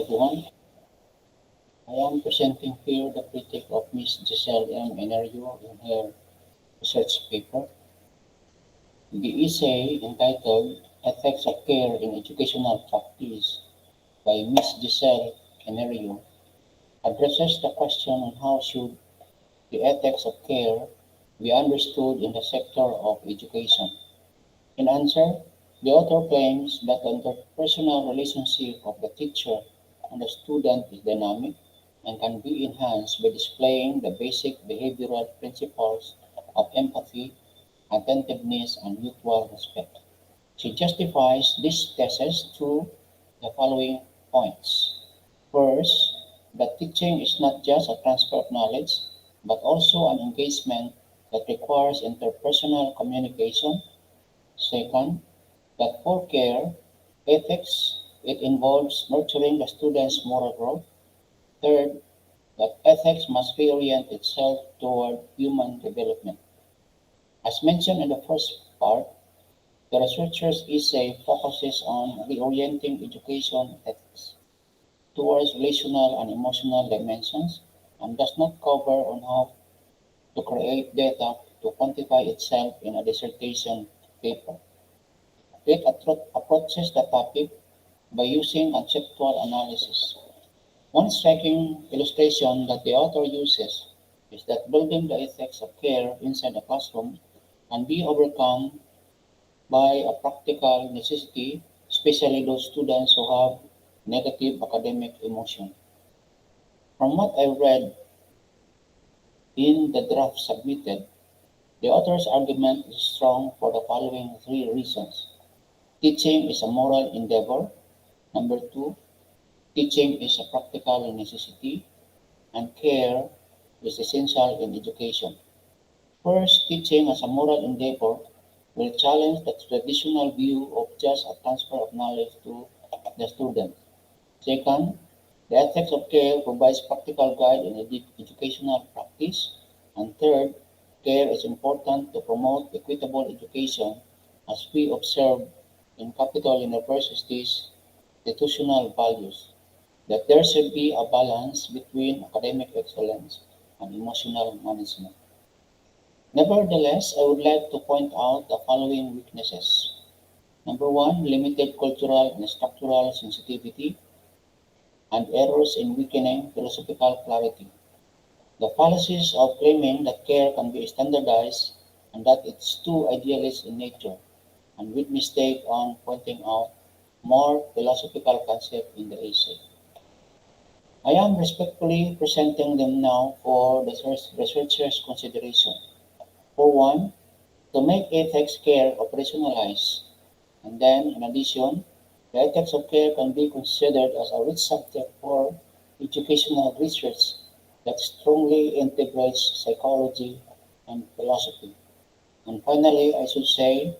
Everyone, I am presenting here the critique of Miss Giselle M. Enerio in her research paper. The essay entitled Ethics of Care in Educational Practice by Miss Giselle Enerio addresses the question on how should the ethics of care be understood in the sector of education. In answer, the author claims that the interpersonal relationship of the teacher and the student is dynamic and can be enhanced by displaying the basic behavioral principles of empathy, attentiveness, and mutual respect. She justifies this thesis through the following points. First, that teaching is not just a transfer of knowledge, but also an engagement that requires interpersonal communication. Second, that for care, ethics, it involves nurturing the student's moral growth. Third, that ethics must reorient itself toward human development. As mentioned in the first part, the researcher's essay focuses on reorienting education ethics towards relational and emotional dimensions and does not cover on how to create data to quantify itself in a dissertation paper. It approaches the topic by using conceptual analysis. One striking illustration that the author uses is that building the ethics of care inside the classroom can be overcome by a practical necessity, especially those students who have negative academic emotion. From what I read in the draft submitted, the author's argument is strong for the following three reasons. Teaching is a moral endeavor. Number two, teaching is a practical necessity, and care is essential in education. First, teaching as a moral endeavor will challenge the traditional view of just a transfer of knowledge to the student. Second, the ethics of care provides practical guide in educational practice. And third, care is important to promote equitable education as we observe in capital universities' institutional values, that there should be a balance between academic excellence and emotional management. Nevertheless, I would like to point out the following weaknesses. Number one, limited cultural and structural sensitivity and errors in weakening philosophical clarity. The fallacies of claiming that care can be standardized and that it's too idealist in nature, and with mistake on pointing out more philosophical concepts in the essay. I am respectfully presenting them now for the researcher's consideration. For one, to make ethics care operationalized, and then in addition, the ethics of care can be considered as a rich subject for educational research that strongly integrates psychology and philosophy. And finally, I should say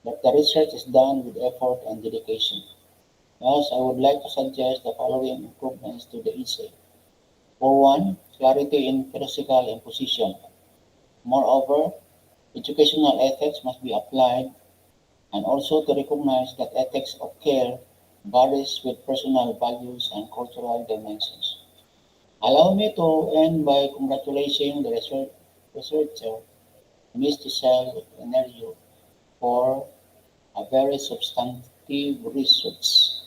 that the research is done with effort and dedication. Thus, I would like to suggest the following improvements to the essay. For one, clarity in philosophical imposition. Moreover, educational ethics must be applied and also to recognize that ethics of care varies with personal values and cultural dimensions. Allow me to end by congratulating the researcher, Ms. Giselle Enerio, for a very substantive research.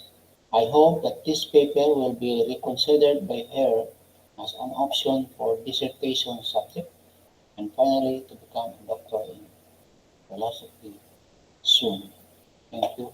I hope that this paper will be reconsidered by her as an option for dissertation subject and finally to become a doctor in philosophy soon. Thank you.